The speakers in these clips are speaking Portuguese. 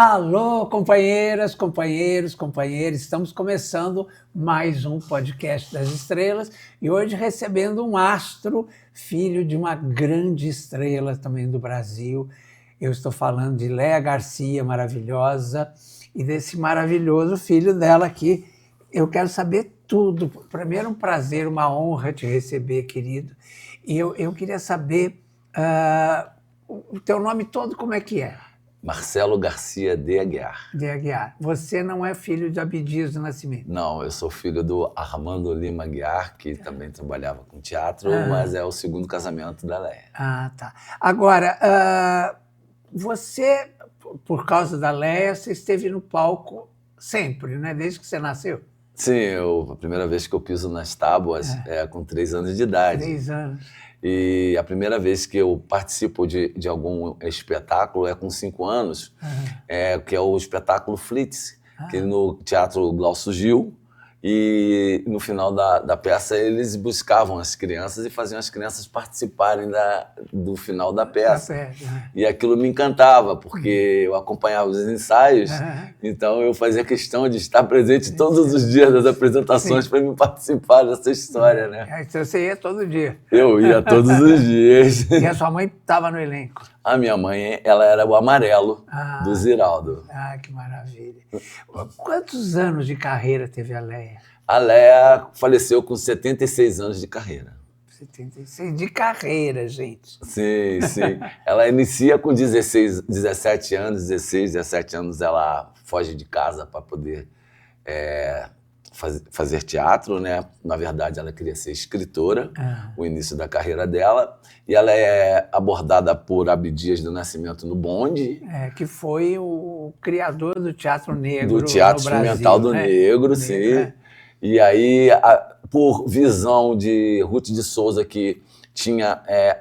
Alô, companheiras, companheiros, companheiras, estamos começando mais um podcast das estrelas e hoje recebendo um astro, filho de uma grande estrela também do Brasil. Eu estou falando de Léa Garcia, maravilhosa, e desse maravilhoso filho dela aqui. Eu quero saber tudo. Para mim era um prazer, uma honra te receber, querido. E eu queria saber o teu nome todo, como é que é? Marcelo Garcia de Aguiar. De Aguiar. Você não é filho de Abdias do Nascimento? Não, eu sou filho do Armando Lima Aguiar, que também trabalhava com teatro, mas é o segundo casamento da Léa. Ah, tá. Agora, você, por causa da Léa, você esteve no palco sempre, né? Desde que você nasceu? Sim, a primeira vez que eu piso nas tábuas é com 3 anos de idade. 3 anos. E a primeira vez que eu participo de algum espetáculo é com 5 anos, que é o espetáculo Flitz, que no Teatro Glaucio Gil. E no final da peça eles buscavam as crianças e faziam as crianças participarem do final da peça. E aquilo me encantava, porque eu acompanhava os ensaios, então eu fazia questão de estar presente todos os dias das apresentações para me participar dessa história, né? Então você ia todo dia? Eu ia todos os dias. E a sua mãe estava no elenco? A minha mãe, ela era o Amarelo do Ziraldo. Ah, que maravilha. Quantos anos de carreira teve a Léa? A Léa faleceu com 76 anos de carreira. 76 de carreira, gente. Sim, sim. Ela inicia com 17 anos, 16, 17 anos, ela foge de casa para poder fazer teatro, né? Na verdade, ela queria ser escritora, o início da carreira dela. E ela é abordada por Abdias do Nascimento no bonde. Que foi o criador do Teatro Negro do Teatro no Brasil, Experimental do Negro, sim. E aí, por visão de Ruth de Souza, que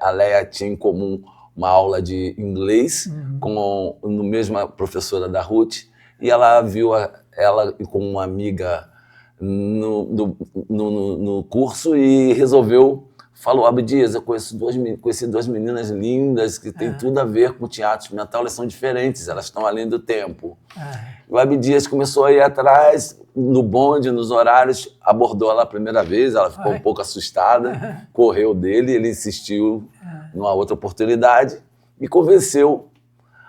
a Léa tinha em comum uma aula de inglês com a mesma professora da Ruth, e ela viu ela com uma amiga no curso e falou: Abdias, eu conheci 2 meninas lindas que têm tudo a ver com o teatro experimental, elas são diferentes, elas estão além do tempo. O Abdias começou a ir atrás, no bonde, nos horários, abordou ela a primeira vez, ela ficou um pouco assustada, correu dele, ele insistiu numa outra oportunidade e convenceu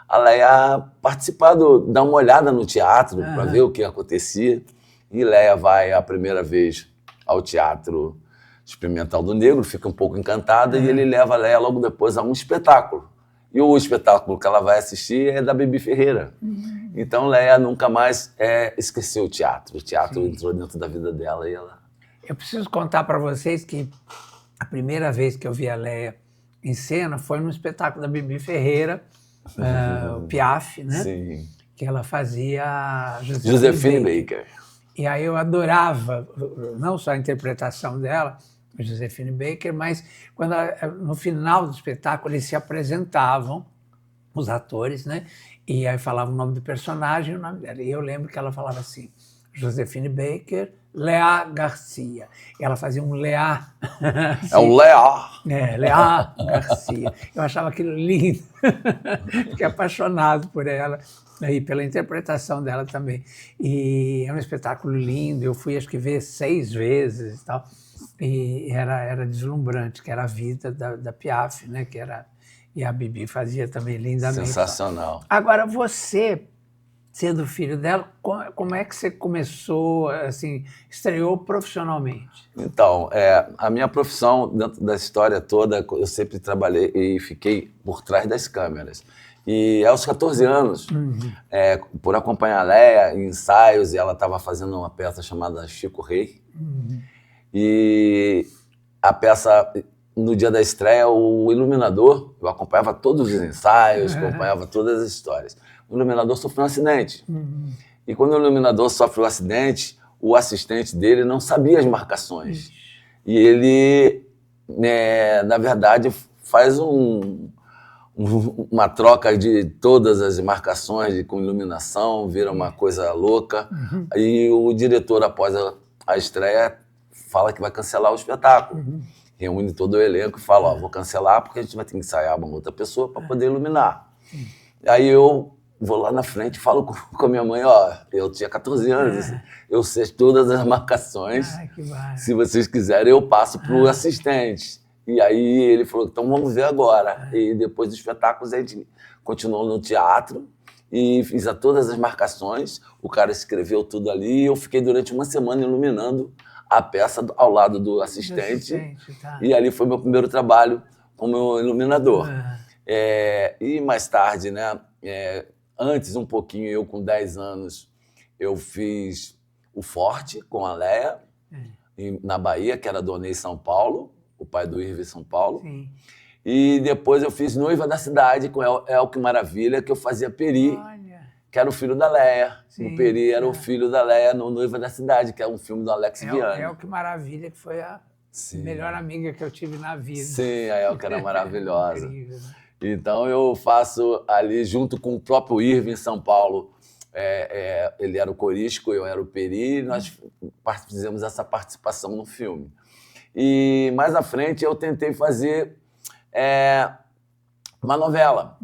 a Léa a participar, dar uma olhada no teatro para ver o que acontecia. E Léa vai a primeira vez ao Teatro Experimental do Negro, fica um pouco encantada e ele leva a Léa logo depois a um espetáculo. E o espetáculo que ela vai assistir é da Bibi Ferreira. Então Léa nunca mais esqueceu o teatro. O teatro entrou dentro da vida dela e ela... Eu preciso contar para vocês que a primeira vez que eu vi a Léa em cena foi num espetáculo da Bibi Ferreira, o Piaf, né? Sim. Que ela fazia Josephine Baker. E aí eu adorava, não só a interpretação dela, Josephine Baker, mas quando no final do espetáculo eles se apresentavam, os atores, né? E aí falavam o nome do personagem e o nome dela. E eu lembro que ela falava assim, Josephine Baker, Léa Garcia. E ela fazia um Léa. Assim, é o Léa. Léa Garcia. Eu achava aquilo lindo. Fiquei apaixonado por ela e pela interpretação dela também. E é um espetáculo lindo. Eu fui, acho que, ver 6 vezes e tal. E era deslumbrante, que era a vida da Piaf, né? Que era, e a Bibi fazia também lindamente. Sensacional. Agora, você, sendo filho dela, como é que você começou, assim, estreou profissionalmente? Então, a minha profissão, dentro da história toda, eu sempre trabalhei e fiquei por trás das câmeras. E aos 14 anos, por acompanhar a Léa em ensaios, e ela estava fazendo uma peça chamada Chico Rei. E a peça, no dia da estreia, o iluminador, eu acompanhava todos os ensaios, acompanhava todas as histórias. O iluminador sofreu um acidente. E quando o iluminador sofre um acidente, o assistente dele não sabia as marcações. E ele, na verdade, faz uma troca de todas as marcações com iluminação, vira uma coisa louca. E o diretor, após a estreia, fala que vai cancelar o espetáculo. Reúne todo o elenco e fala, vou cancelar porque a gente vai ter que ensaiar uma outra pessoa para poder iluminar. Aí eu vou lá na frente e falo com a minha mãe, ó, eu tinha 14 anos, eu sei todas as marcações, se vocês quiserem eu passo pro assistente. E aí ele falou, então vamos ver agora. E depois dos espetáculos a gente continuou no teatro e fiz todas as marcações, o cara escreveu tudo ali e eu fiquei durante uma semana iluminando a peça ao lado do assistente. Tá. E ali foi meu primeiro trabalho como iluminador. E mais tarde, né, antes um pouquinho, eu com 10 anos, eu fiz o Forte com a Leia, na Bahia, que era Donei São Paulo, o pai do Irving São Paulo. Sim. E depois eu fiz Noiva da Cidade com Elke Maravilha, que eu fazia Peri. Olha. Que era o filho da Leia. Sim, o Peri era o filho da Leia no Noiva da Cidade, que é um filme do Alex Viana. Elke Maravilha, que foi a melhor amiga que eu tive na vida. Sim, a Elke era maravilhosa. Incrível, né? Então eu faço ali, junto com o próprio Irving em São Paulo, ele era o Corisco, eu era o Peri, e nós fizemos essa participação no filme. E mais à frente eu tentei fazer uma novela,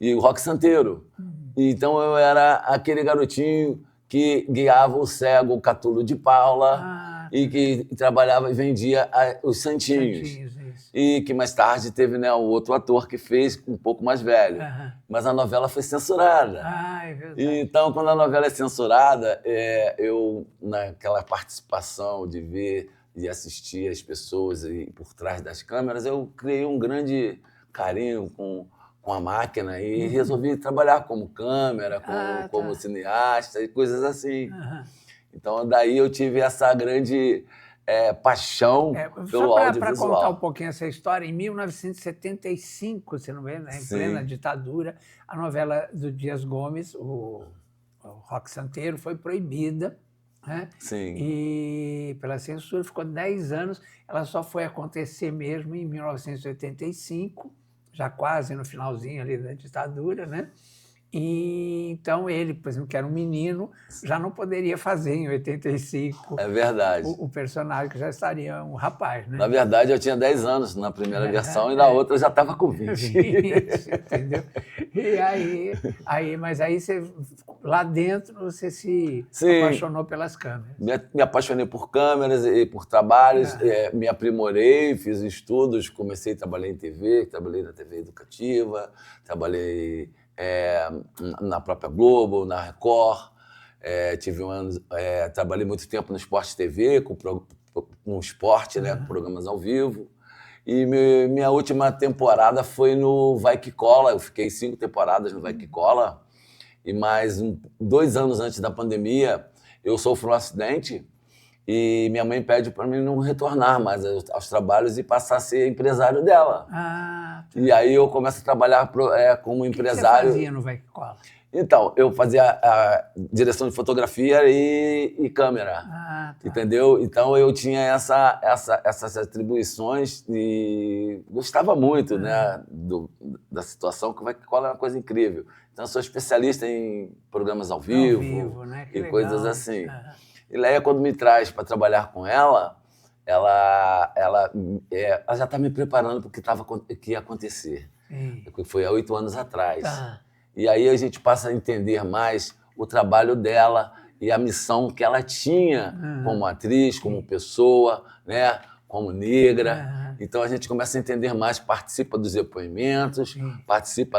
e o Rock Santeiro. Então eu era aquele garotinho que guiava o cego, o Catulo de Paula, e que trabalhava e vendia os santinhos. E que mais tarde teve, né, o outro ator que fez, um pouco mais velho. Mas a novela foi censurada. É verdade. Então, quando a novela é censurada, eu, naquela participação de ver e assistir as pessoas por trás das câmeras, eu criei um grande carinho com a máquina e resolvi trabalhar como câmera, como cineasta e coisas assim. Então, daí eu tive essa grande paixão pelo audiovisual. Para contar um pouquinho essa história, em 1975, se não me engano, né, em plena ditadura, a novela do Dias Gomes, o Rock Santeiro, foi proibida. Né? Sim. E pela censura ficou 10 anos, ela só foi acontecer mesmo em 1985, já quase no finalzinho ali da ditadura, né? E então ele, por exemplo, que era um menino, já não poderia fazer em 85. É verdade. O personagem, que já estaria um rapaz, né? Na verdade, eu tinha 10 anos na primeira versão e na outra eu já estava com 20. 20, entendeu? E mas aí você, lá dentro você se apaixonou pelas câmeras. Me apaixonei por câmeras e por trabalhos, me aprimorei, fiz estudos, comecei a trabalhar em TV, trabalhei na TV educativa, trabalhei na própria Globo, na Record, trabalhei muito tempo no Sport TV, com esporte, né, com programas ao vivo. E minha última temporada foi no Vai Que Cola, eu fiquei 5 temporadas no Vai Que Cola, e mais 2 anos antes da pandemia, eu sofri um acidente e minha mãe pede para mim não retornar mais aos trabalhos e passar a ser empresário dela. E aí eu começo a trabalhar como empresário. O que você fazia no Vai Que Cola? Então, eu fazia a direção de fotografia e câmera, entendeu? Então eu tinha essas atribuições e gostava muito, né, da situação, que o Vai Que Cola é uma coisa incrível. Então eu sou especialista em programas ao vivo, né? E coisas assim. E Leia, quando me traz para trabalhar com ela já está me preparando para o que ia acontecer. Que foi há 8 anos atrás. E aí a gente passa a entender mais o trabalho dela e a missão que ela tinha como atriz, como pessoa, né, como negra. Então a gente começa a entender mais, participa dos depoimentos, participa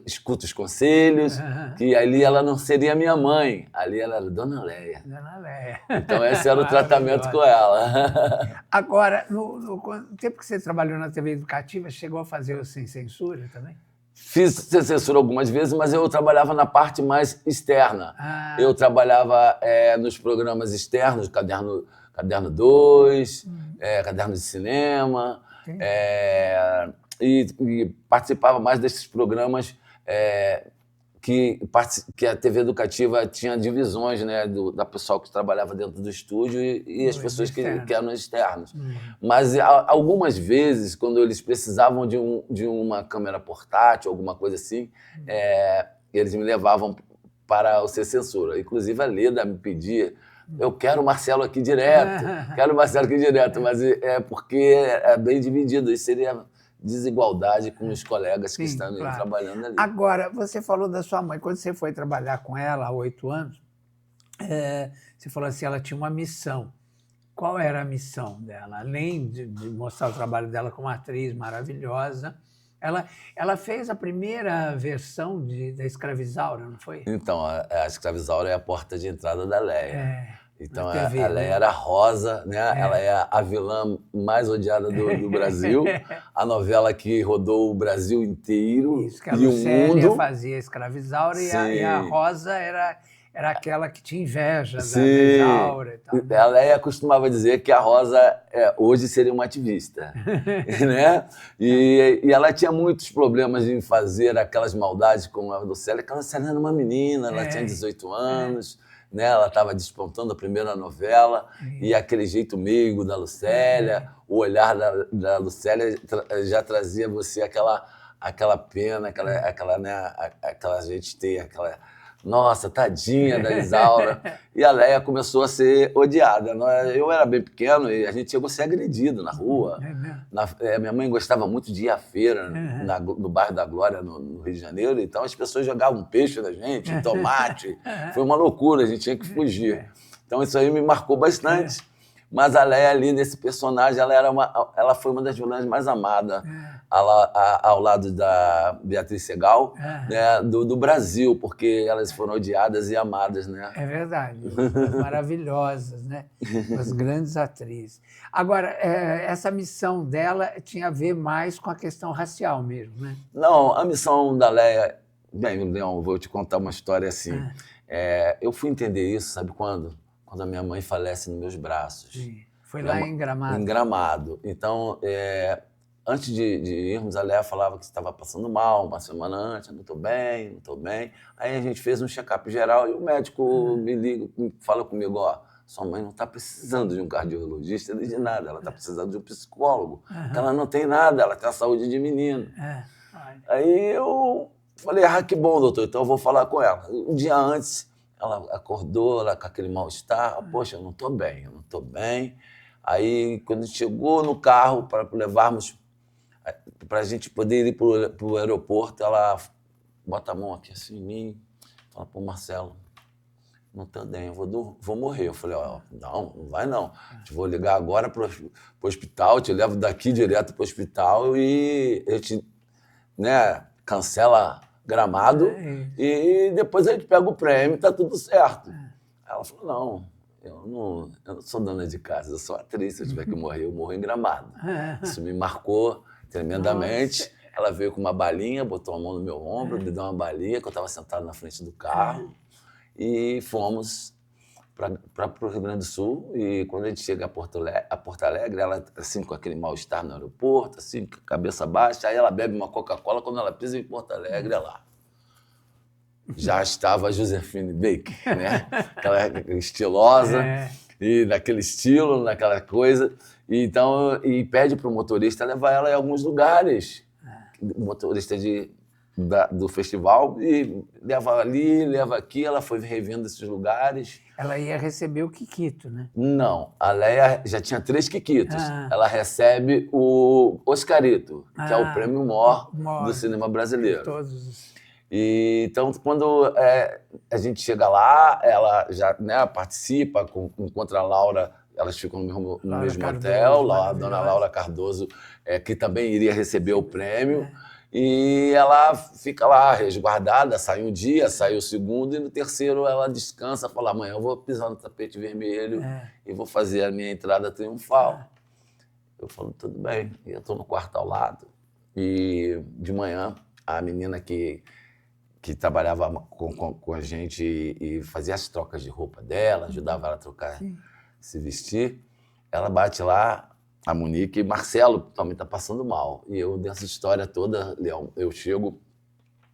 escuta os conselhos, que ali ela não seria minha mãe, ali ela era Dona Leia. Dona Leia. Então esse era o tratamento com ela. Agora, no tempo que você trabalhou na TV educativa, chegou a fazer o Sem Censura também? Fiz censura algumas vezes, mas eu trabalhava na parte mais externa. Eu trabalhava nos programas externos, Caderno 2, Caderno de Cinema, e participava mais desses programas que a TV educativa tinha divisões, né, da pessoal que trabalhava dentro do estúdio e as pessoas que eram externos. Mas algumas vezes, quando eles precisavam de uma câmera portátil, alguma coisa assim, eles me levavam para o Sem Censura. Inclusive a Leda me pedia, eu quero o Marcelo aqui direto, mas é porque é bem dividido. Isso seria desigualdade com os colegas que estão claro. trabalhando ali. Agora, você falou da sua mãe. Quando você foi trabalhar com ela há 8 anos, você falou assim, ela tinha uma missão. Qual era a missão dela? Além de mostrar o trabalho dela como atriz maravilhosa, ela fez a primeira versão da Escravizaura, não foi? Então, a Escravizaura é a porta de entrada da Leia. Então, TV, a Leia era rosa, né? Ela é a vilã mais odiada do Brasil. A novela que rodou o Brasil inteiro. Isso, que a e o Lucélia mundo. fazia a Escravizaura e a Rosa era aquela que tinha inveja Sim. da Isaura e tal. A Leia costumava dizer que a Rosa hoje seria uma ativista. Né? E ela tinha muitos problemas em fazer aquelas maldades com a Lucélia, porque a Lucélia era uma menina, ela tinha 18 anos. Né? Ela estava despontando a primeira novela, e aquele jeito meigo da Lucélia, o olhar da Lucélia já trazia você aquela pena, aquela gente ter aquela... Nossa, tadinha da Isaura. E a Leia começou a ser odiada. Eu era bem pequeno e a gente chegou a ser agredido na rua. Minha mãe gostava muito de ir à feira no bairro da Glória, no Rio de Janeiro. Então as pessoas jogavam peixe na gente, tomate. Foi uma loucura, a gente tinha que fugir. Então isso aí me marcou bastante. Mas a Leia ali, nesse personagem, ela foi uma das vilãs mais amadas ao lado da Beatriz Segal, né, do Brasil, porque elas foram odiadas e amadas. Né? É verdade, maravilhosas, né? As grandes atrizes. Agora, essa missão dela tinha a ver mais com a questão racial mesmo, né? Não, a missão da Leia... Bem, Leão, vou te contar uma história assim. Eu fui entender isso, sabe quando? Quando a minha mãe falece nos meus braços. Sim. Foi lá em Gramado. Em Gramado. Então, antes de irmos, a Leia falava que estava passando mal, uma semana antes, não estou bem, não estou bem. Aí a gente fez um check-up geral e o médico me liga, fala comigo, sua mãe não está precisando de um cardiologista nem de nada, ela está precisando de um psicólogo, porque ela não tem nada, ela tem a saúde de menino. Aí eu falei, que bom, doutor, então eu vou falar com ela. Um dia antes, ela acordou com aquele mal-estar, poxa, eu não estou bem. Aí, quando chegou no carro para levarmos, para a gente poder ir para o aeroporto, ela bota a mão aqui assim em mim, fala, pô, Marcelo, não estou bem, eu vou morrer. Eu falei, não vai não. Eu vou ligar agora para o hospital, te levo daqui direto para o hospital e eu te cancela Gramado e depois a gente pega o prêmio e tá tudo certo. Ela falou, não, eu não sou dona de casa, eu sou atriz, se eu tiver que morrer, eu morro em Gramado. Isso me marcou tremendamente. Nossa. Ela veio com uma balinha, botou a mão no meu ombro, me deu uma balinha, que eu estava sentado na frente do carro, e fomos para o Rio Grande do Sul. E quando a gente chega a Porto Alegre, ela assim com aquele mal-estar no aeroporto, assim, com a cabeça baixa, aí ela bebe uma Coca-Cola, quando ela pisa em Porto Alegre, ela já estava a Josefine Baker, né? Aquela estilosa, e naquele estilo, naquela coisa. E pede para o motorista levar ela em alguns lugares. O motorista do festival, e leva ali, leva aqui, ela foi revendo esses lugares. Ela ia receber o Kikito, né? Não, a Leia já tinha 3 Kikitos. Ela recebe o Oscarito, que é o prêmio maior do cinema brasileiro. Todos. E, então, quando a gente chega lá, ela já participa, encontra a Laura, elas ficam no mesmo hotel, lá, a dona Laura Cardoso, que também iria receber o prêmio. E ela fica lá resguardada, sai um dia, sai o segundo, e no terceiro ela descansa, fala, amanhã eu vou pisar no tapete vermelho e vou fazer a minha entrada triunfal. Eu falo, tudo bem. E eu estou no quarto ao lado. E de manhã, a menina que trabalhava com a gente e fazia as trocas de roupa dela, ajudava ela a trocar, se vestir, ela bate lá, a Monique, Marcelo também está passando mal. E eu, dessa história toda, Leão, eu chego,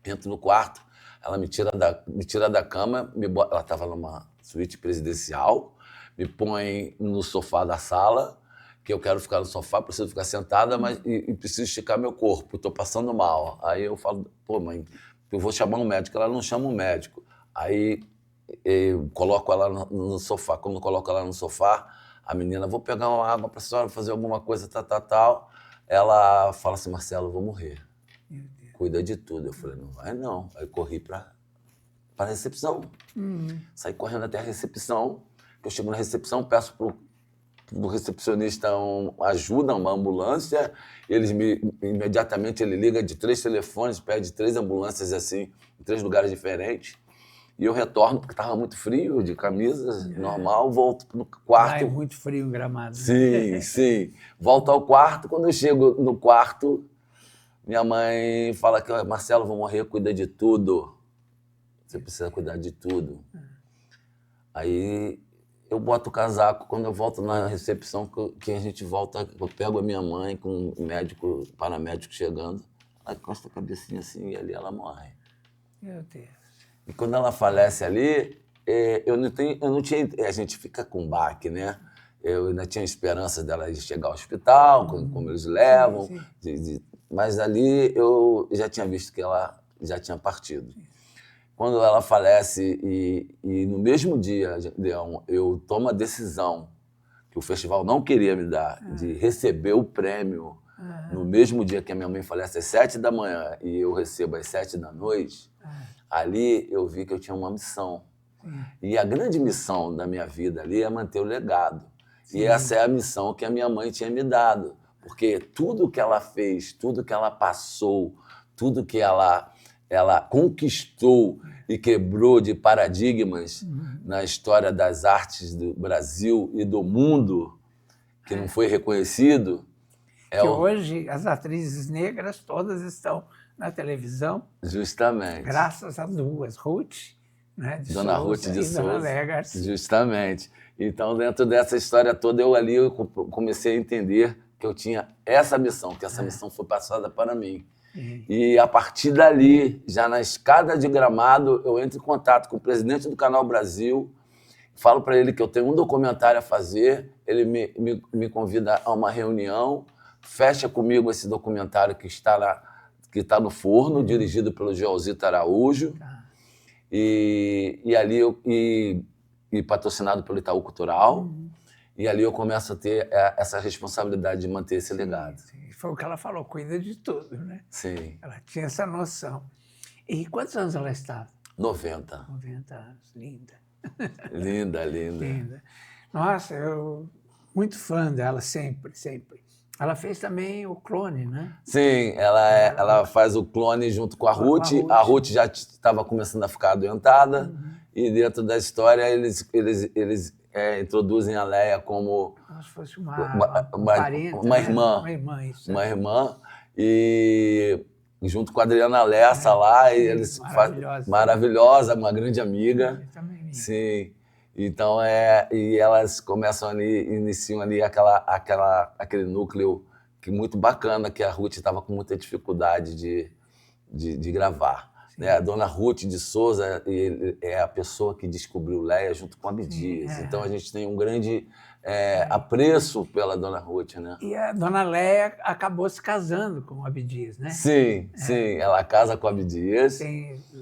entro no quarto, ela me tira da cama, ela estava numa suíte presidencial, me põe no sofá da sala, que eu quero ficar no sofá, preciso ficar sentada, mas e preciso esticar meu corpo, estou passando mal. Aí eu falo, pô, mãe, eu vou chamar um médico. Ela não chama um médico. Aí eu coloco ela no sofá. Quando eu coloco ela no sofá, a menina, vou pegar uma água para a senhora fazer alguma coisa, tal. ela fala assim, Marcelo, eu vou morrer. Cuida de tudo. Eu falei, não vai não. Aí corri para a recepção. Saí correndo até a recepção. Eu chego na recepção, peço pro recepcionista ajuda, uma ambulância. Imediatamente ele liga de 3 telefones, pede 3 ambulâncias assim, em 3 lugares diferentes. E eu retorno, porque estava muito frio, de camisa normal, volto pro quarto. É muito frio em Gramado. Sim, sim. Volto ao quarto. Quando eu chego no quarto, minha mãe fala que, Marcelo, vou morrer, cuida de tudo. Você precisa cuidar de tudo. Aí eu boto o casaco, quando eu volto na recepção, que a gente volta, eu pego a minha mãe com o médico, paramédico chegando, ela encosta a cabecinha assim e ali ela morre. Meu Deus. E quando ela falece ali, eu não tinha, a gente fica com baque, né? Eu ainda tinha esperança dela de chegar ao hospital, como eles levam, mas ali eu já tinha visto que ela já tinha partido. Quando ela falece e no mesmo dia, Leão, eu tomo a decisão que o festival não queria me dar, de receber o prêmio no mesmo dia que a minha mãe falece, às 7 da manhã, e eu recebo às 7 da noite, ali eu vi que eu tinha uma missão. E a grande missão da minha vida ali é manter o legado. E essa é a missão que a minha mãe tinha me dado. Porque tudo que ela fez, tudo que ela passou, tudo que ela conquistou e quebrou de paradigmas na história das artes do Brasil e do mundo, que não foi reconhecido. Hoje as atrizes negras todas estão na televisão. Justamente. Graças a 2, Ruth, né, de Dona Souza, Ruth de e Souza. Dona Léa Garcia. Justamente. Então, dentro dessa história toda, eu comecei a entender que eu tinha essa missão, que essa missão foi passada para mim. E a partir dali, já na escada de Gramado, eu entro em contato com o presidente do Canal Brasil, falo para ele que eu tenho um documentário a fazer, ele me convida a uma reunião, fecha comigo esse documentário que está no forno, dirigido pelo Joelzito Araújo, e ali e patrocinado pelo Itaú Cultural. E ali eu começo a ter essa responsabilidade de manter esse legado. Sim. Foi o que ela falou, cuida de tudo, né? Sim. Ela tinha essa noção. E quantos anos ela estava? 90. 90 anos, linda. Linda, linda. Linda. Nossa, eu muito fã dela, sempre, sempre. Ela fez também o Clone, né? Sim, ela faz o Clone junto com a Ruth. A Ruth já estava começando a ficar adoentada. E dentro da história eles introduzem a Léia como se fosse uma irmã. Uma irmã, isso. Uma irmã. E junto com a Adriana Lessa lá, e eles maravilhosa, uma grande amiga. Também. Sim. Então, e elas começam ali, iniciam ali aquele núcleo que muito bacana, que a Ruth estava com muita dificuldade de gravar. Né? A dona Ruth de Souza é a pessoa que descobriu Léia junto com a Abdias. Então, a gente tem um grande apreço pela dona Ruth, né? E a dona Léia acabou se casando com o Abdias, né? Sim, sim. Ela casa com o Abdias.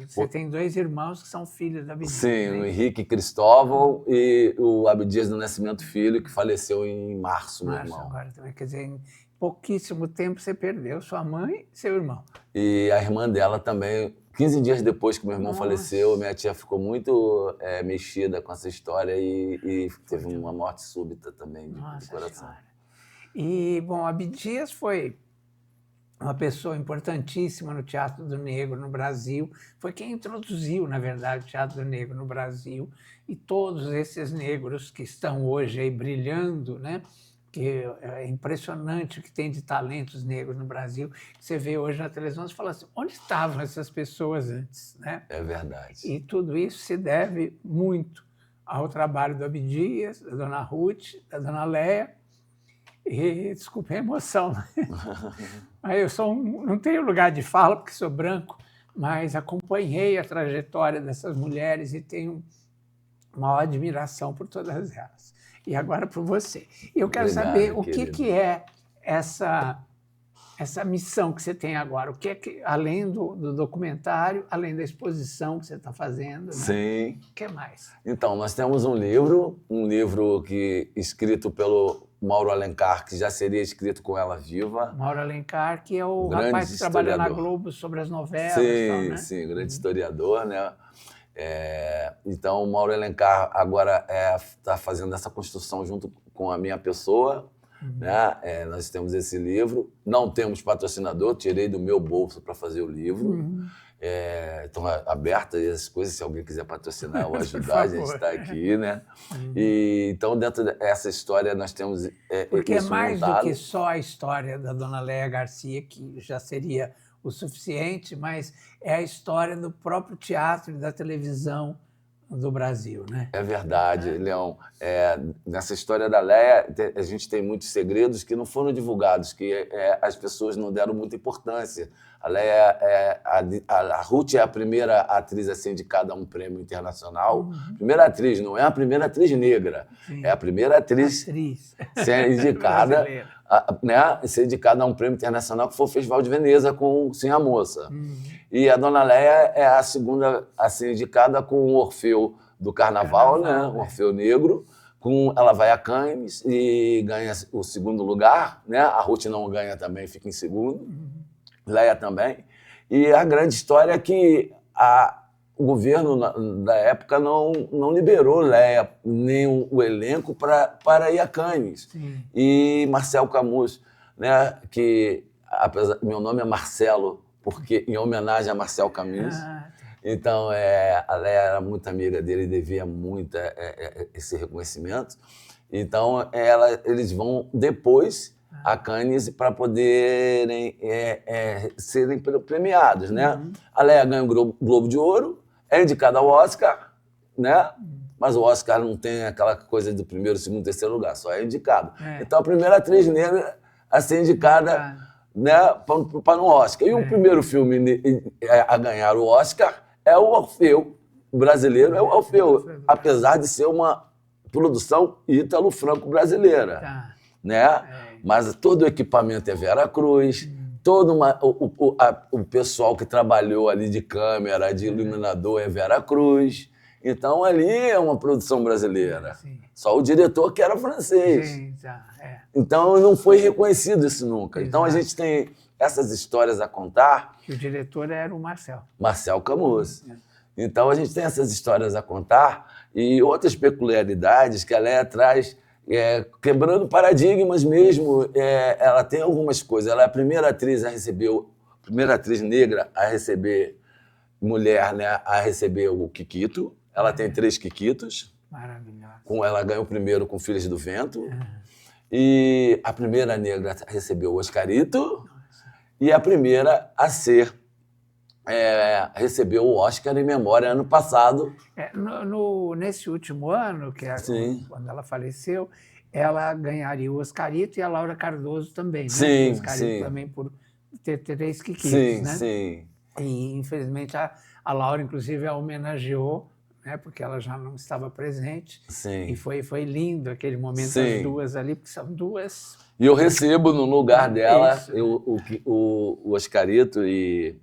Você tem 2 irmãos que são filhos do Abdias. Sim, né? o Henrique Cristóvão e o Abdias do Nascimento Filho, que faleceu em março, meu irmão. Agora também, quer dizer, em pouquíssimo tempo você perdeu sua mãe e seu irmão. E a irmã dela também, 15 dias depois que meu irmão faleceu, minha tia ficou muito mexida com essa história e teve uma morte súbita também de coração. Senhora. E, bom, Abdias foi uma pessoa importantíssima no Teatro do Negro no Brasil, foi quem introduziu, na verdade, o Teatro do Negro no Brasil, e todos esses negros que estão hoje aí brilhando, né? Que é impressionante o que tem de talentos negros no Brasil. Você vê hoje na televisão e fala assim, onde estavam essas pessoas antes? Né? É verdade. E tudo isso se deve muito ao trabalho do Abdias, da dona Ruth, da dona Léia. E, desculpe a emoção, mas eu não tenho lugar de fala porque sou branco, mas acompanhei a trajetória dessas mulheres e tenho maior admiração por todas elas. E agora por você. Eu quero saber o que é essa missão que você tem agora. O que é que, além do documentário, além da exposição que você está fazendo, né? Sim. O que mais? Então, nós temos um livro que escrito pelo Mauro Alencar, que já seria escrito com ela viva. Mauro Alencar, que é o grande rapaz que trabalha na historiador. Globo sobre as novelas. Sim, tal, né? sim, grande historiador, né? Então, o Mauro Alencar agora está fazendo essa construção junto com a minha pessoa. Né? Nós temos esse livro, não temos patrocinador, tirei do meu bolso para fazer o livro. Estão abertas as coisas, se alguém quiser patrocinar ou ajudar, a gente está aqui, né? E, então, dentro dessa história, nós temos porque isso é mais montado. do que só a história da Dona Léia Garcia, que já seria o suficiente, mas é a história do próprio teatro e da televisão do Brasil, né? É verdade, Leão. Nessa história da Léia, a gente tem muitos segredos que não foram divulgados, que as pessoas não deram muita importância. A Léia, a Ruth é a primeira atriz a ser indicada a um prêmio internacional. Primeira atriz, não é a primeira atriz negra. Sim. É a primeira atriz ser indicada, ser indicada a um prêmio internacional, que foi o Festival de Veneza com Sim a Moça. E a Dona Léia é a segunda a ser indicada com o Orfeu do Carnaval, né? O Orfeu Negro. Ela vai a Cannes e ganha o segundo lugar, né? A Ruth não ganha também, fica em segundo. Léia também. E a grande história é que o governo da época não liberou Léia, nem o elenco, para ir a Cannes. Sim. E Marcel Camus, né? Que meu nome é Marcelo, porque em homenagem a Marcel Camus. Então, a Léia era muito amiga dele e devia muito esse reconhecimento. Então, eles vão depois a Cannes para poderem serem premiados, né? A Léia ganha o Globo de Ouro, é indicada ao Oscar, né? Mas o Oscar não tem aquela coisa do primeiro, segundo, terceiro lugar, só é indicado. Então, a primeira atriz negra a ser indicada, né, para um Oscar. E o primeiro filme a ganhar o Oscar é o Orfeu brasileiro, é o Orfeu, apesar de ser uma produção ítalo-franco-brasileira, né? Mas todo o equipamento é Vera Cruz, todo o pessoal que trabalhou ali de câmera, de iluminador é Vera Cruz. Então, ali é uma produção brasileira. Só o diretor que era francês. Sim, Então, não foi reconhecido isso nunca. Exato. Então, a gente tem essas histórias a contar. Que o diretor era o Marcel. Marcel Camus. Então, a gente tem essas histórias a contar e outras peculiaridades que a Léia traz, quebrando paradigmas mesmo. Ela tem algumas coisas. Ela é a primeira atriz negra a receber, mulher, né, a receber o Kikito. Ela tem 3 Kikitos. Maravilhosa. Ela ganhou o primeiro com Filhos do Vento. E a primeira negra recebeu o Oscarito. Nossa. E a primeira a recebeu o Oscar em memória ano passado. Nesse último ano, que quando ela faleceu, ela ganharia o Oscarito e a Laura Cardoso também. Sim, o Oscarito também por ter 3 Kikitos, né? Sim. E, infelizmente, a Laura, inclusive, a homenageou, né, porque ela já não estava presente. Sim. E foi lindo aquele momento, as duas ali, porque são duas... E eu recebo no lugar dela o Oscarito e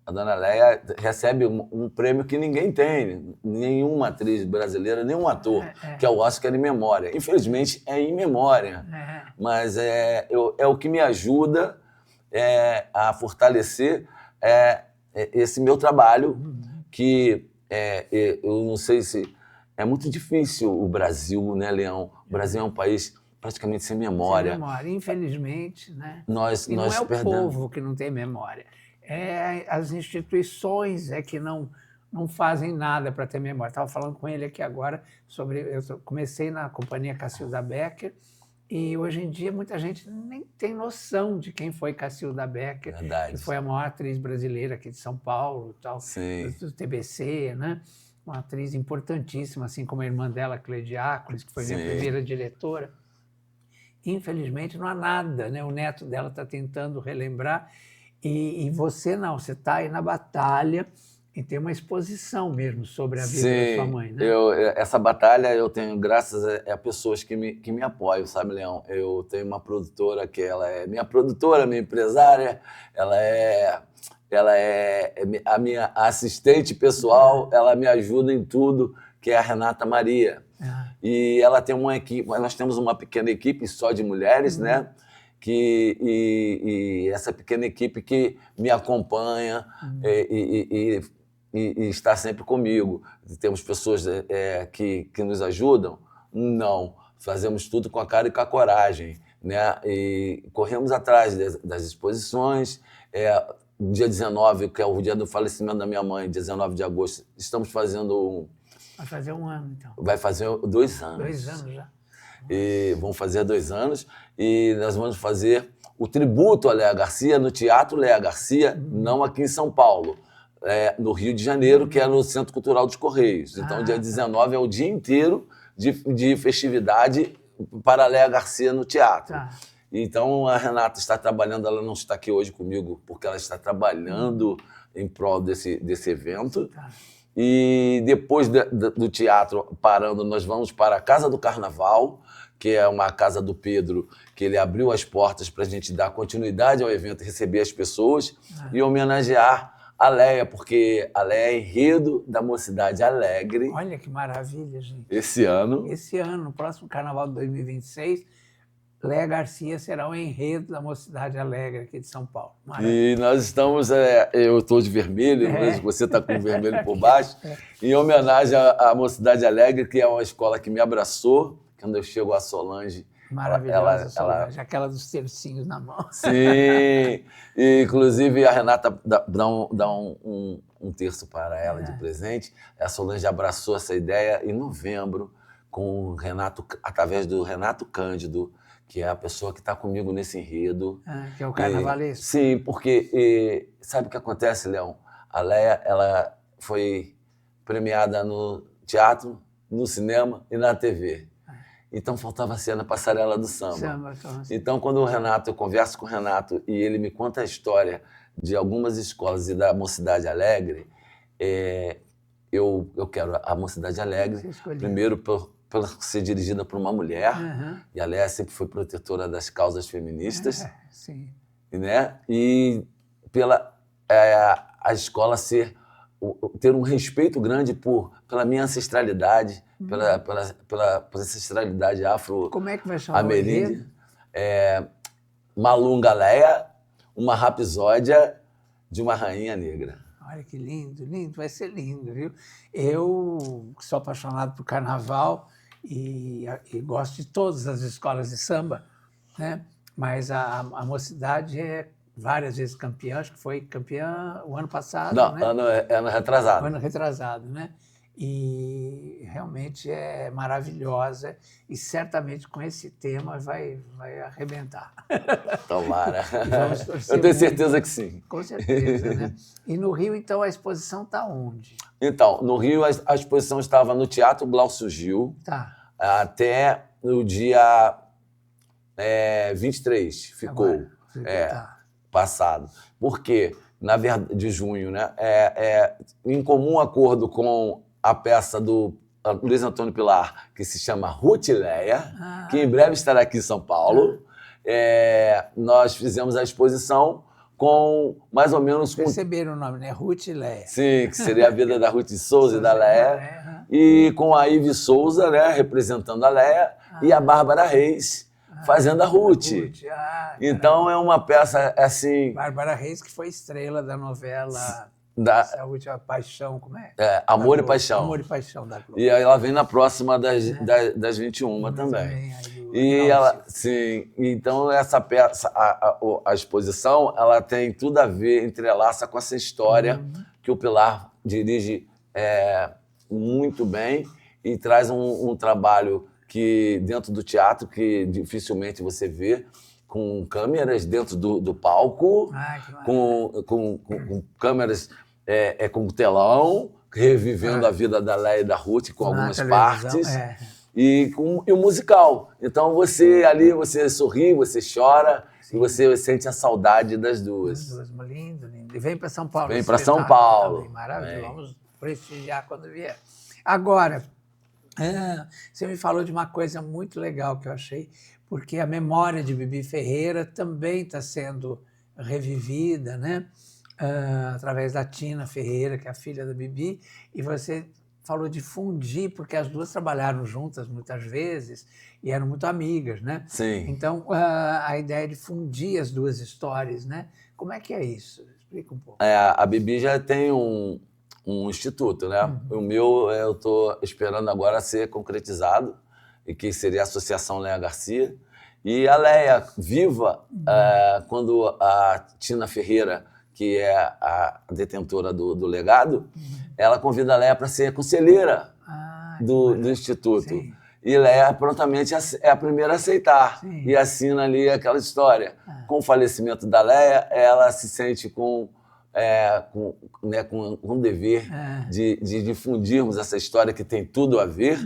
a Dona Léia recebe um prêmio que ninguém tem, nenhuma atriz brasileira, nenhum ator, que é o Oscar em memória. Infelizmente, é em memória, mas é o que me ajuda a fortalecer esse meu trabalho, que eu não sei se... É muito difícil o Brasil, né, Leão? O Brasil é um país praticamente sem memória. Sem memória, infelizmente, né? Nós não é o perdemos. Povo que não tem memória. As instituições que não fazem nada para ter memória. Estava falando com ele aqui agora sobre... Eu comecei na Companhia Cacilda Becker e hoje em dia muita gente nem tem noção de quem foi Cacilda Becker. Verdade. Que foi a maior atriz brasileira aqui de São Paulo, tal, Sim. do TBC, né? Uma atriz importantíssima, assim como a irmã dela, Cleide Ácules, que foi minha primeira diretora. Infelizmente, não há nada, né? O neto dela está tentando relembrar. E você não, você está aí na batalha e tem uma exposição mesmo sobre a vida da sua mãe, né? Essa batalha eu tenho graças a pessoas que me apoiam, sabe, Leão? Eu tenho uma produtora que ela é minha produtora, minha empresária, ela é a minha assistente pessoal, ela me ajuda em tudo, que é a Renata Maria. E ela tem uma equipe, nós temos uma pequena equipe só de mulheres, né? E essa pequena equipe que me acompanha e está sempre comigo. Temos pessoas que nos ajudam? Não. Fazemos tudo com a cara e com a coragem, né? E corremos atrás das exposições. Dia 19, que é o dia do falecimento da minha mãe, 19 de agosto, estamos fazendo Vai fazer 1 ano, então. Vai fazer 2 anos. 2 anos já. E vão fazer 2 anos. E nós vamos fazer o tributo a Léa Garcia no Teatro Léa Garcia, não aqui em São Paulo, no Rio de Janeiro, que é no Centro Cultural dos Correios. Então, dia 19 é o dia inteiro de festividade para a Léa Garcia no teatro. Tá. Então, a Renata está trabalhando, ela não está aqui hoje comigo, porque ela está trabalhando em prol desse evento. Tá. E depois do teatro, parando, nós vamos para a Casa do Carnaval, que é uma casa do Pedro, que ele abriu as portas para a gente dar continuidade ao evento, receber as pessoas e homenagear a Léa, porque a Léa é enredo da Mocidade Alegre. Olha que maravilha, gente. Esse ano. Esse ano, no próximo Carnaval de 2026, Léa Garcia será o enredo da Mocidade Alegre aqui de São Paulo. Maravilha. E nós estamos, eu estou de vermelho, mas você está com vermelho por baixo, em homenagem à Mocidade Alegre, que é uma escola que me abraçou. Quando eu chego a Solange... Maravilhosa, Solange, aquela dos tercinhos na mão. Sim, e, inclusive a Renata dá um terço para ela de presente. A Solange abraçou essa ideia em novembro, com o Renato, através do Renato Cândido, que é a pessoa que está comigo nesse enredo. Que é o carnavalesco. Sim, porque sabe o que acontece, Leão? A Léa, ela foi premiada no teatro, no cinema e na TV. Então faltava ser na passarela do samba. Então, quando eu converso com o Renato e ele me conta a história de algumas escolas e da Mocidade Alegre, eu quero a Mocidade Alegre, primeiro por ser dirigida por uma mulher, e a Léa sempre foi protetora das causas feministas, sim. Né? E pela a escola ter um respeito grande pela minha ancestralidade, pela ancestralidade afro-ameríndia. Como é que vai chamar o enredo? Malunga Léa, uma rapsódia de uma rainha negra. Olha que lindo, lindo, vai ser lindo, viu? Eu sou apaixonado por carnaval e gosto de todas as escolas de samba, né? Mas a Mocidade é várias vezes campeã, acho que foi campeã o ano passado. Não, né? ano retrasado. Ano retrasado, né? E realmente é maravilhosa e certamente com esse tema vai arrebentar. Tomara. Eu tenho certeza que sim. Com certeza, né? E no Rio, então, a exposição está onde? Então, no Rio, a exposição estava no Teatro Glaucio Gil, até o dia 23, ficou. Agora, passado. Por quê? Na verdade, de junho, né? Em comum acordo com a peça do Luiz Antônio Pilar, que se chama Ruth e Léa, que em breve estará aqui em São Paulo. Nós fizemos a exposição com mais ou menos... Perceberam o nome, né? Ruth e Léa. Sim, que seria a vida da Ruth Souza e da Léa. E com a Ive Souza, né, representando a Léa, e a Bárbara Reis fazendo a Ruth. Então é uma peça assim... Bárbara Reis, que foi estrela da novela... Saúde, a Paixão, como é? Amor e Paixão. Amor e Paixão da Globo. E aí ela vem na próxima das 21 também. E ela, sim, então essa peça, a exposição, ela tem tudo a ver, entrelaça com essa história que o Pilar dirige muito bem e traz um trabalho que dentro do teatro que dificilmente você vê, com câmeras dentro do palco, com câmeras com telão, revivendo a vida da Léa e da Ruth com algumas partes, e o musical. Então você sorri, você chora, e você sente a saudade das duas. Lindo, lindo. E vem para São Paulo. Vem para São Paulo. Também. Maravilha, vamos prestigiar quando vier. Agora, você me falou de uma coisa muito legal que eu achei, porque a memória de Bibi Ferreira também está sendo revivida, né? Através da Tina Ferreira, que é a filha da Bibi, e você falou de fundir, porque as duas trabalharam juntas muitas vezes e eram muito amigas, né? Sim. Então, a ideia de fundir as duas histórias, né? Como é que é isso? Explica um pouco. A Bibi já tem um instituto, né? O meu, eu estou esperando agora ser concretizado, e que seria a Associação Leia Garcia. E a Leia, viva, quando a Tina Ferreira, que é a detentora do legado, ela convida a Leia para ser conselheira do Instituto. Sim. E Leia prontamente é a primeira a aceitar. Sim. E assina ali aquela história. Com o falecimento da Leia, ela se sente com o dever de difundirmos essa história que tem tudo a ver,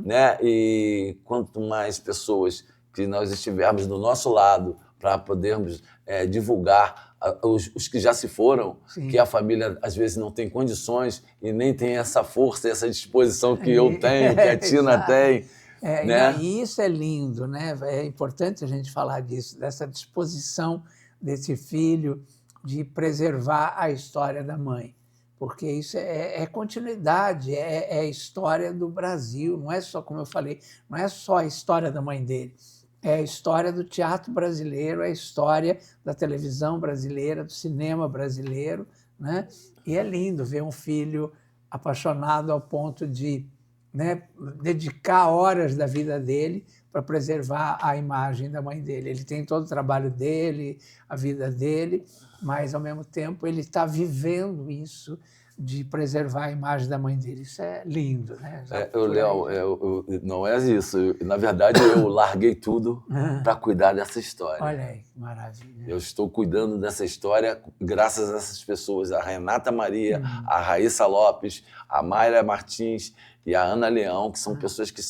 né? E quanto mais pessoas que nós estivermos do nosso lado para podermos divulgar os que já se foram, Sim. que a família às vezes não tem condições e nem tem essa força, essa disposição que eu tenho, que a Tina tem. Né? E isso é lindo, né? É importante a gente falar disso, dessa disposição desse filho de preservar a história da mãe, porque isso é continuidade, é a história do Brasil, não é só, como eu falei, não é só a história da mãe dele, é a história do teatro brasileiro, é a história da televisão brasileira, do cinema brasileiro, né? E é lindo ver um filho apaixonado ao ponto de, né, dedicar horas da vida dele para preservar a imagem da mãe dele. Ele tem todo o trabalho dele, a vida dele, mas, ao mesmo tempo, ele está vivendo isso de preservar a imagem da mãe dele. Isso é lindo, né? Léo, não é isso. Na verdade, eu larguei tudo para cuidar dessa história. Olha aí, que maravilha. Eu estou cuidando dessa história graças a essas pessoas, a Renata Maria, a Raíssa Lopes, a Mayra Martins e a Ana Leão, que são pessoas que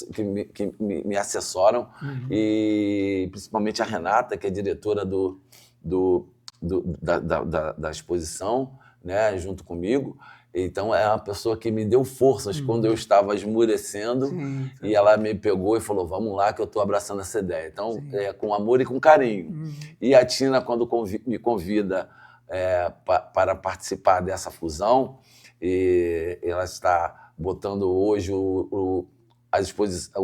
me assessoram, e principalmente a Renata, que é diretora da exposição, né, junto comigo. Então, é uma pessoa que me deu forças quando eu estava esmurecendo. Sim. E ela me pegou e falou, vamos lá que eu estou abraçando essa ideia. Então, com amor e com carinho. E a Tina, quando me convida para participar dessa fusão, ela está botando hoje o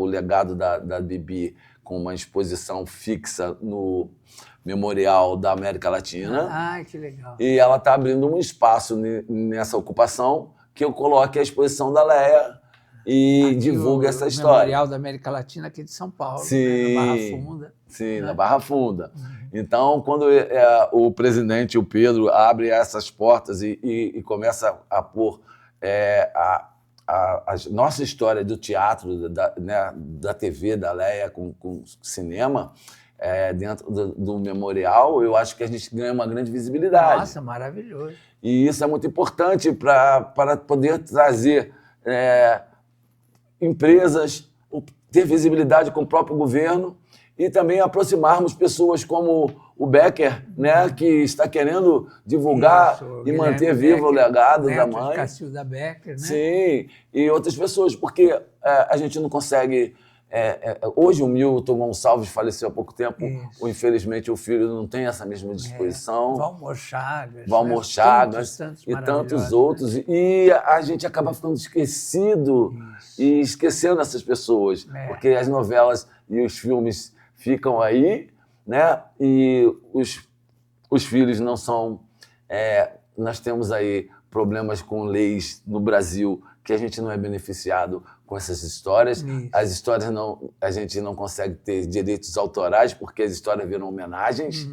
legado da Bibi com uma exposição fixa no Memorial da América Latina. Ah, que legal. E ela está abrindo um espaço nessa ocupação que eu coloque a exposição da Leia e aqui divulgue essa história. O Memorial da América Latina aqui de São Paulo, sim, né, na Barra Funda. Sim, na Barra Funda. Então, quando o presidente, o Pedro, abre essas portas e começa a pôr a nossa história do teatro, da TV, da Leia com cinema, dentro do memorial, eu acho que a gente ganha uma grande visibilidade. Nossa, maravilhoso. E isso é muito importante para poder trazer empresas, ter visibilidade com o próprio governo e também aproximarmos pessoas como o Becker, né, que está querendo divulgar e manter vivo o legado da mãe. Cacilda Becker, né? Sim, e outras pessoas, porque a gente não consegue... hoje o Milton Gonçalves faleceu há pouco tempo, infelizmente o filho não tem essa mesma disposição. Valmor Chagas, tantos e tantos outros, né? E a gente acaba ficando esquecido e esquecendo essas pessoas, porque as novelas e os filmes ficam aí, né? E os filhos não são... nós temos aí problemas com leis no Brasil que a gente não é beneficiado com essas histórias. As histórias a gente não consegue ter direitos autorais porque as histórias viram homenagens.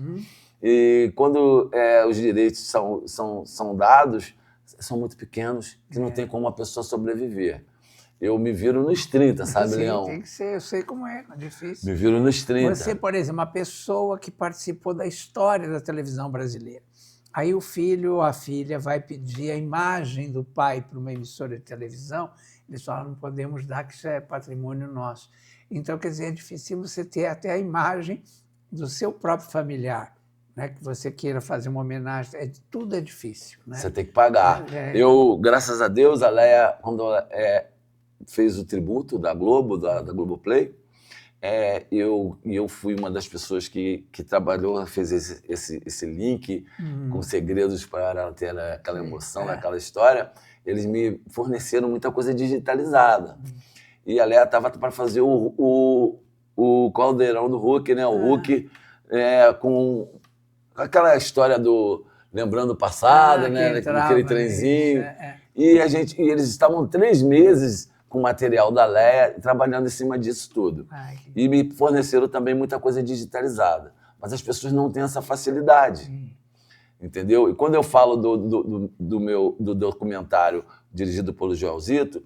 E quando os direitos são dados, são muito pequenos, que não tem como a pessoa sobreviver. Eu me viro nos 30, sabe, Leão? Tem que ser, eu sei como é difícil. Me viro nos 30. Você, por exemplo, uma pessoa que participou da história da televisão brasileira. Aí o filho ou a filha vai pedir a imagem do pai para uma emissora de televisão, eles falam, não podemos dar, que isso é patrimônio nosso. Então, quer dizer, é difícil você ter até a imagem do seu próprio familiar, né? Que você queira fazer uma homenagem, tudo é difícil. Né? Você tem que pagar. Eu, graças a Deus, a Leia, quando ela fez o tributo da Globo, da Globoplay, eu fui uma das pessoas que trabalhou, fez esse link com segredos para ela ter aquela emoção, aquela história. eles me forneceram muita coisa digitalizada. E a Léa estava para fazer o caldeirão do Hulk, né? O Hulk com aquela história do lembrando o passado, né? Aquele trenzinho. E eles estavam 3 meses com o material da Léa, trabalhando em cima disso tudo. E me forneceram também muita coisa digitalizada. Mas as pessoas não têm essa facilidade. Entendeu? E quando eu falo do documentário dirigido pelo Joelzito,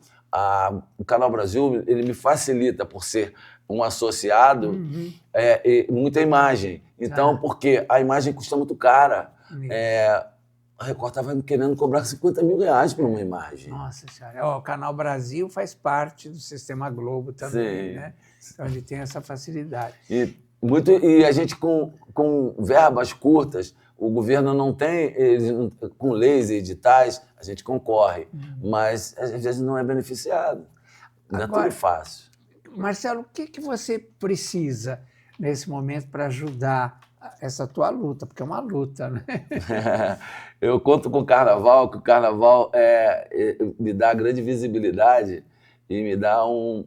o Canal Brasil ele me facilita por ser um associado muita imagem. Então, porque a imagem custa muito cara. A Record estava querendo cobrar 50 mil reais por uma imagem. Nossa Senhora. O Canal Brasil faz parte do Sistema Globo também, né? Então ele tem essa facilidade. E a gente com verbas curtas, o governo não tem, com leis e editais, a gente concorre, mas às vezes não é beneficiado. Não é tudo fácil. Marcelo, o que você precisa nesse momento para ajudar essa tua luta? Porque é uma luta, né? Eu conto com o Carnaval, que o Carnaval me dá grande visibilidade e me dá o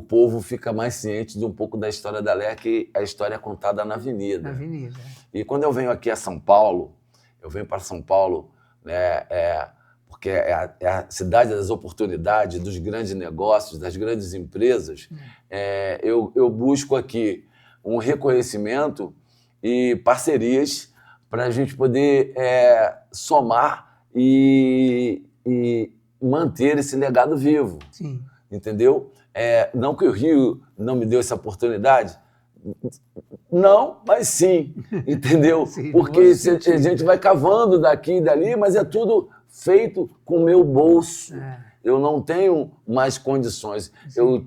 povo fica mais ciente de um pouco da história da Léa, que a história é contada na Avenida. Na Avenida. E quando eu venho aqui a São Paulo, eu venho para São Paulo, né, porque é a cidade das oportunidades, dos grandes negócios, das grandes empresas. Eu busco aqui um reconhecimento e parcerias para a gente poder somar e manter esse legado vivo. Sim. Entendeu? Não que o Rio não me deu essa oportunidade, não, mas sim, entendeu? Sim, porque a gente vai cavando daqui e dali, mas é tudo feito com o meu bolso. Eu não tenho mais condições. Eu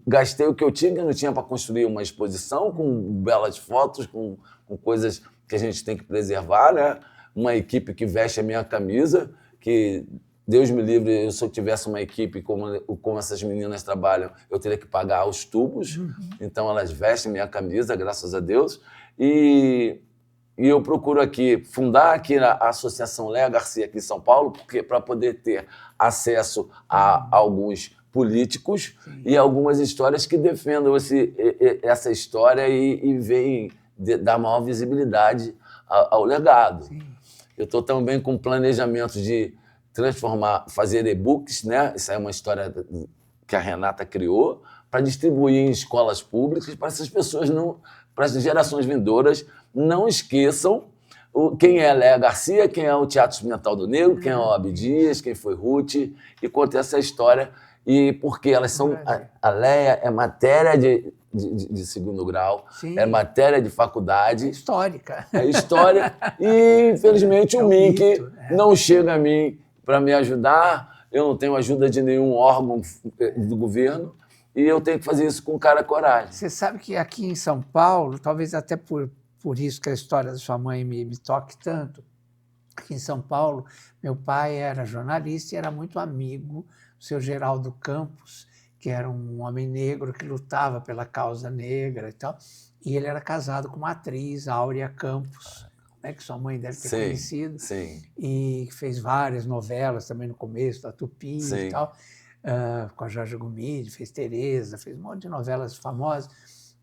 gastei o que eu tinha, que eu não tinha para construir uma exposição com belas fotos, com coisas que a gente tem que preservar, né? Uma equipe que veste a minha camisa, que Deus me livre, se eu tivesse uma equipe como essas meninas trabalham, eu teria que pagar os tubos. Então elas vestem minha camisa, graças a Deus. E eu procuro aqui fundar aqui a Associação Léa Garcia aqui em São Paulo, para poder ter acesso a alguns políticos e algumas histórias que defendam essa história e veem dar maior visibilidade ao legado. Sim. Eu estou também com planejamento de fazer e-books, né? Isso é uma história que a Renata criou, para distribuir em escolas públicas, para essas pessoas para as gerações vindouras não esqueçam quem é a Léa Garcia, quem é o Teatro Experimental do Negro, quem é o Abdias, quem foi Ruth, e contar essa história. E porque elas são. A Léa é matéria de segundo grau, é matéria de faculdade. Histórica. É história. E, infelizmente, o MINC não chega a mim para me ajudar. Eu não tenho ajuda de nenhum órgão do governo. E eu tenho que fazer isso com cara e coragem. Você sabe que aqui em São Paulo, talvez até por isso que a história da sua mãe me toque tanto, aqui em São Paulo, meu pai era jornalista e era muito amigo do seu Geraldo Campos, que era um homem negro que lutava pela causa negra e tal. E ele era casado com uma atriz, Áurea Campos, né, que sua mãe deve ter conhecido. Sim. E fez várias novelas também no começo, da Tupi e tal. Com a Jorge Gomide, fez Tereza, fez um monte de novelas famosas.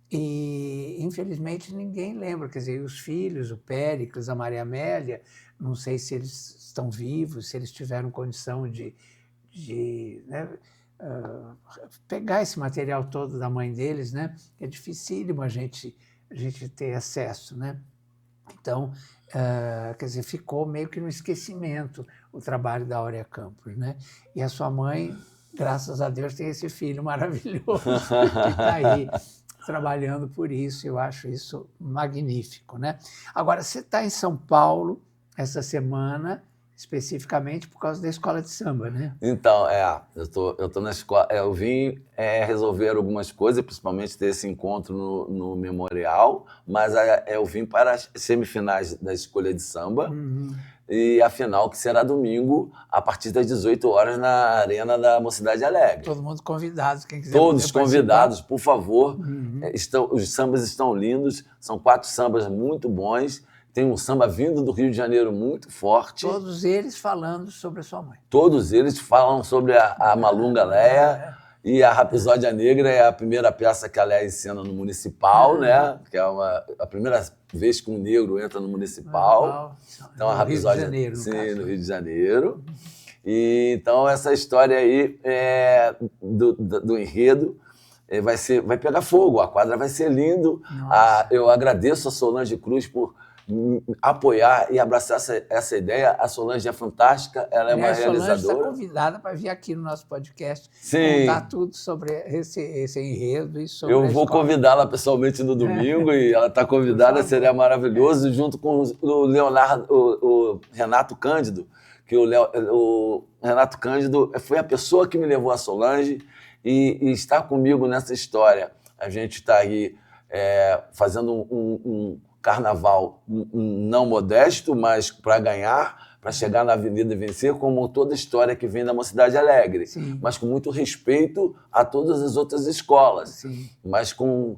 E, infelizmente, ninguém lembra. Quer dizer, os filhos, o Péricles, a Maria Amélia, não sei se eles estão vivos, se eles tiveram condição de né, pegar esse material todo da mãe deles, né? É dificílimo a gente ter acesso, né? Então, quer dizer, ficou meio que no esquecimento o trabalho da Áurea Campos, né? E a sua mãe, graças a Deus, tem esse filho maravilhoso que está aí trabalhando por isso. Eu acho isso magnífico, né? Agora, você está em São Paulo essa semana, especificamente por causa da escola de samba, né? Então, eu tô na escola, eu vim resolver algumas coisas, principalmente ter esse encontro no Memorial, mas eu vim para as semifinais da escolha de samba, e a final, que será domingo, a partir das 18 horas, na Arena da Mocidade Alegre. Todo mundo convidado, quem quiser. Todos convidados, por favor. Os sambas estão lindos, são 4 sambas muito bons. tem um samba vindo do Rio de Janeiro muito forte. Todos eles falando sobre a sua mãe. Todos eles falam sobre a Malunga Leia. E a Rapsódia Negra é a primeira peça que a Leia ensina no Municipal, né? Que é a primeira vez que um negro entra no Municipal. Então, a Rapsódia, Rio de Janeiro, sim, no Rio de Janeiro. E, então, essa história aí do enredo vai pegar fogo, a quadra vai ser lindo. Eu agradeço a Solange Cruz por apoiar e abraçar essa ideia. A Solange é fantástica, ela é uma realizadora. A Solange está convidada para vir aqui no nosso podcast, sim, contar tudo sobre esse enredo. E sobre eu vou convidá-la pessoalmente no domingo e ela está convidada, seria maravilhoso, junto com o Renato Cândido, que o Renato Cândido foi a pessoa que me levou a Solange e está comigo nessa história. A gente está aí fazendo um carnaval não modesto, mas para ganhar, para chegar na Avenida e vencer, como toda história que vem da Mocidade Alegre. Sim. Mas com muito respeito a todas as outras escolas. Sim. Mas com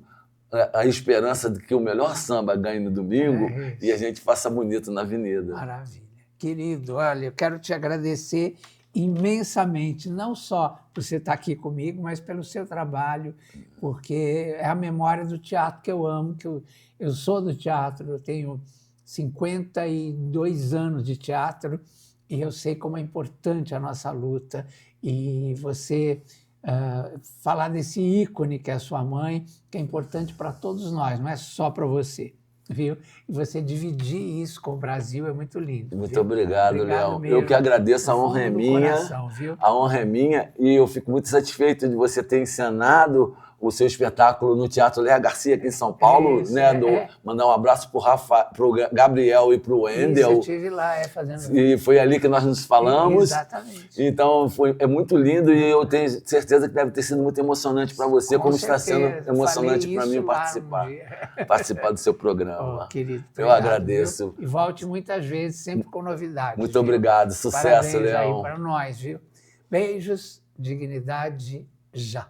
a esperança de que o melhor samba ganhe no domingo e a gente faça bonito na Avenida. Maravilha. Querido, olha, eu quero te agradecer imensamente, não só por você estar aqui comigo, mas pelo seu trabalho, porque é a memória do teatro que eu amo, que eu sou do teatro, eu tenho 52 anos de teatro e eu sei como é importante a nossa luta. E você falar desse ícone que é a sua mãe, que é importante para todos nós, não é só para você. Viu? E você dividir isso com o Brasil é muito lindo. Muito obrigado, Leão. Mesmo. Eu que agradeço, a honra é minha. A honra é minha e eu fico muito satisfeito de você ter encenado o seu espetáculo no Teatro Léa Garcia, aqui em São Paulo. Isso, mandar um abraço para o Gabriel e para o Wendel. Eu estive lá fazendo. E foi ali que nós nos falamos. Exatamente. Então, é muito lindo e eu tenho certeza que deve ter sido muito emocionante para você, como está sendo emocionante para mim participar do seu programa. Querido, eu agradeço. Viu? E volte muitas vezes, sempre com novidades. Muito obrigado. Sucesso, Leão. Leão. Para nós, viu? Beijos, dignidade, já.